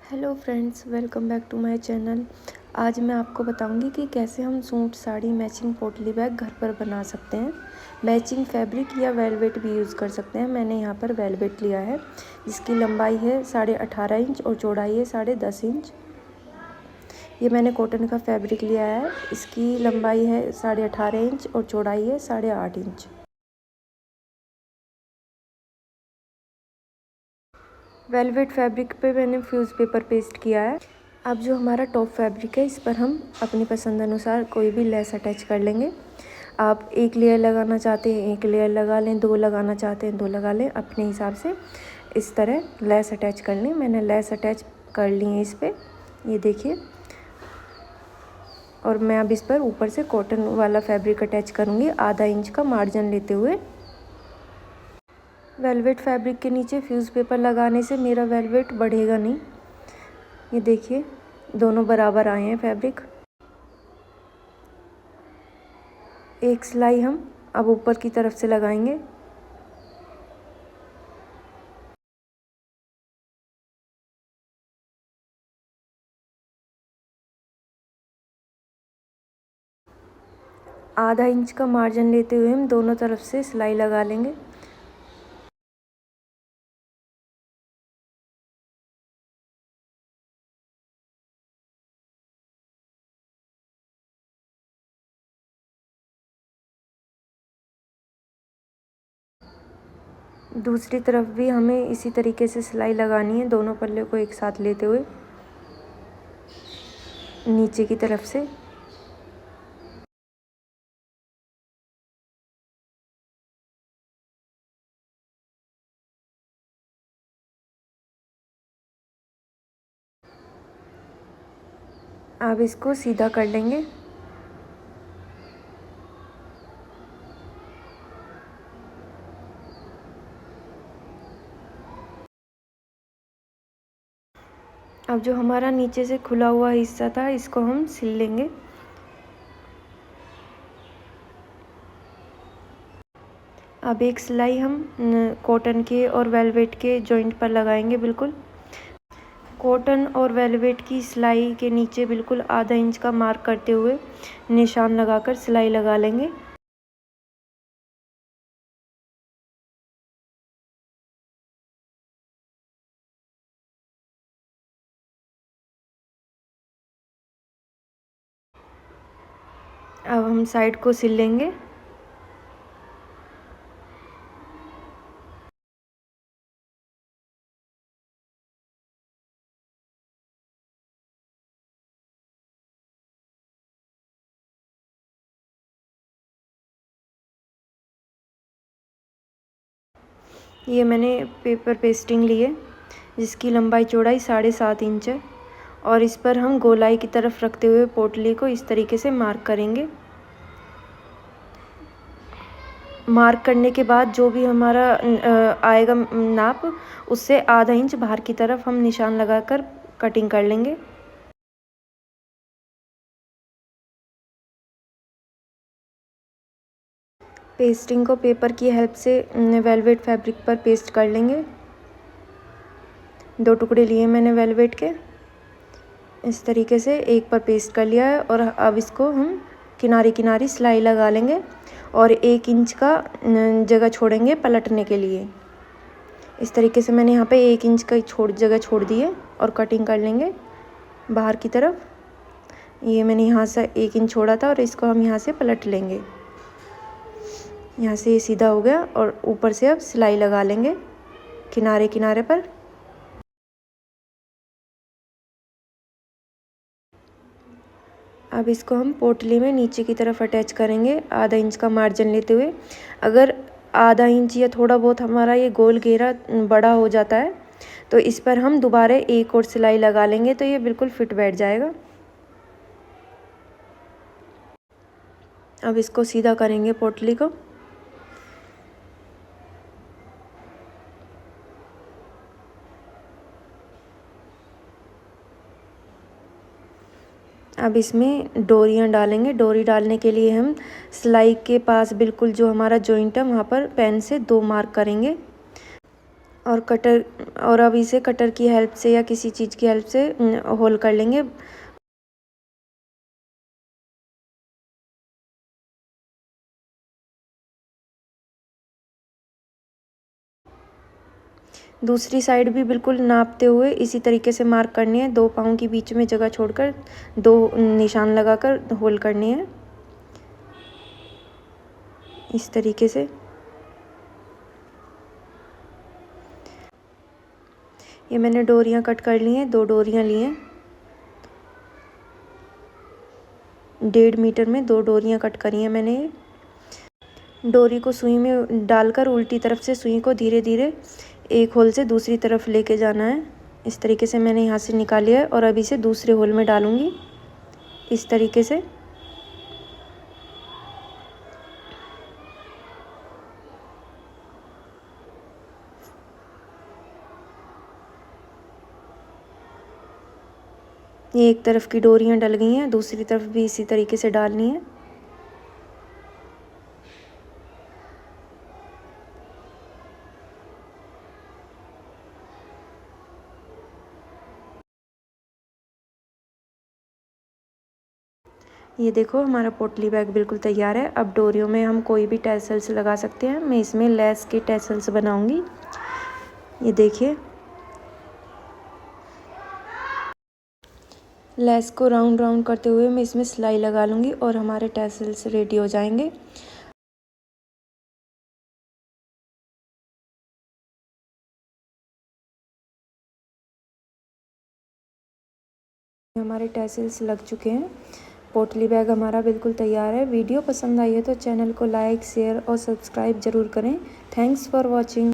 Hello friends, welcome back to my channel. आज मैं आपको बताऊंगी कि कैसे हम सूट साड़ी मैचिंग पोटली बैग घर पर बना सकते हैं। मैचिंग फैब्रिक या वेलवेट भी यूज़ कर सकते हैं। मैंने यहाँ पर वेलवेट लिया है, जिसकी लंबाई है 18.5 इंच और चौड़ाई है 10.5 इंच। ये मैंने कॉटन का फैब्रिक लिया है, इसकी लंबाई है 18.5 इंच और चौड़ाई है 8.5 इंच। वेलवेट फैब्रिक पे मैंने फ्यूज़ पेपर पेस्ट किया है। अब जो हमारा टॉप फैब्रिक है, इस पर हम अपनी पसंद अनुसार कोई भी लेस अटैच कर लेंगे। आप एक लेयर लगाना चाहते हैं एक लेयर लगा लें, दो लगाना चाहते हैं दो लगा लें, अपने हिसाब से इस तरह लेस अटैच कर लें। मैंने लेस अटैच कर ली है इस पर, ये देखिए। और मैं अब इस पर ऊपर से कॉटन वाला फैब्रिक अटैच करूँगी, आधा इंच का मार्जिन लेते हुए। वेलवेट फैब्रिक के नीचे फ्यूज़ पेपर लगाने से मेरा वेलवेट बढ़ेगा नहीं। ये देखिए, दोनों बराबर आए हैं फैब्रिक। एक सिलाई हम अब ऊपर की तरफ से लगाएंगे। आधा इंच का मार्जिन लेते हुए हम दोनों तरफ से सिलाई लगा लेंगे। दूसरी तरफ भी हमें इसी तरीके से सिलाई लगानी है, दोनों पल्ले को एक साथ लेते हुए नीचे की तरफ से। अब इसको सीधा कर लेंगे। अब जो हमारा नीचे से खुला हुआ हिस्सा था, इसको हम सिल लेंगे। अब एक सिलाई हम कॉटन के और वेलवेट के जॉइंट पर लगाएंगे। बिल्कुल कॉटन और वेलवेट की सिलाई के नीचे बिल्कुल आधा इंच का मार्क करते हुए निशान लगाकर सिलाई लगा लेंगे। अब हम साइड को सिल लेंगे। ये मैंने पेपर पेस्टिंग ली है, जिसकी लंबाई चौड़ाई 7.5 इंच है, और इस पर हम गोलाई की तरफ रखते हुए पोटली को इस तरीके से मार्क करेंगे। मार्क करने के बाद जो भी हमारा आएगा नाप, उससे आधा इंच बाहर की तरफ हम निशान लगाकर कटिंग कर लेंगे। पेस्टिंग को पेपर की हेल्प से वेलवेट फैब्रिक पर पेस्ट कर लेंगे। 2 टुकड़े लिए मैंने वेलवेट के, इस तरीके से एक पर पेस्ट कर लिया है। और अब इसको हम किनारे किनारे सिलाई लगा लेंगे और 1 इंच का जगह छोड़ेंगे पलटने के लिए। इस तरीके से मैंने यहाँ पे 1 इंच का जगह छोड़ दी है और कटिंग कर लेंगे बाहर की तरफ। ये मैंने यहाँ से 1 इंच छोड़ा था और इसको हम यहाँ से पलट लेंगे। यहाँ से ये सीधा हो गया और ऊपर से अब सिलाई लगा लेंगे किनारे किनारे पर। अब इसको हम पोटली में नीचे की तरफ अटैच करेंगे, आधा इंच का मार्जिन लेते हुए। अगर आधा इंच या थोड़ा बहुत हमारा ये गोल घेरा बड़ा हो जाता है, तो इस पर हम दोबारा एक और सिलाई लगा लेंगे, तो ये बिल्कुल फिट बैठ जाएगा। अब इसको सीधा करेंगे पोटली को। अब इसमें डोरियाँ डालेंगे। डोरी डालने के लिए हम सिलाई के पास बिल्कुल जो हमारा जॉइंट है, वहाँ पर पेन से 2 मार्क करेंगे और अब इसे कटर की हेल्प से या किसी चीज़ की हेल्प से होल कर लेंगे। दूसरी साइड भी बिल्कुल नापते हुए इसी तरीके से मार्क करनी है। 2 पाँव के बीच में जगह छोड़कर 2 निशान लगाकर होल करनी है इस तरीके से। ये मैंने डोरियां कट कर ली हैं, 2 डोरियां ली हैं। 1.5 मीटर में 2 डोरियां कट करी हैं मैंने। डोरी को सुई में डालकर उल्टी तरफ से सुई को धीरे धीरे एक होल से दूसरी तरफ लेके जाना है। इस तरीके से मैंने यहाँ से निकाल लिया है और अब इसे दूसरे होल में डालूंगी इस तरीके से। ये एक तरफ की डोरियां डल गई हैं, दूसरी तरफ भी इसी तरीके से डालनी है। ये देखो हमारा पोटली बैग बिल्कुल तैयार है। अब डोरियों में हम कोई भी टैसल्स लगा सकते हैं। मैं इसमें लेस के टैसल्स बनाऊंगी। ये देखिए, लेस को राउंड राउंड करते हुए मैं इसमें सिलाई लगा लूँगी और हमारे टैसल्स रेडी हो जाएंगे। हमारे टैसल्स लग चुके हैं। पोटली बैग हमारा बिल्कुल तैयार है। वीडियो पसंद आई है तो चैनल को लाइक, शेयर और सब्सक्राइब ज़रूर करें। Thanks for watching.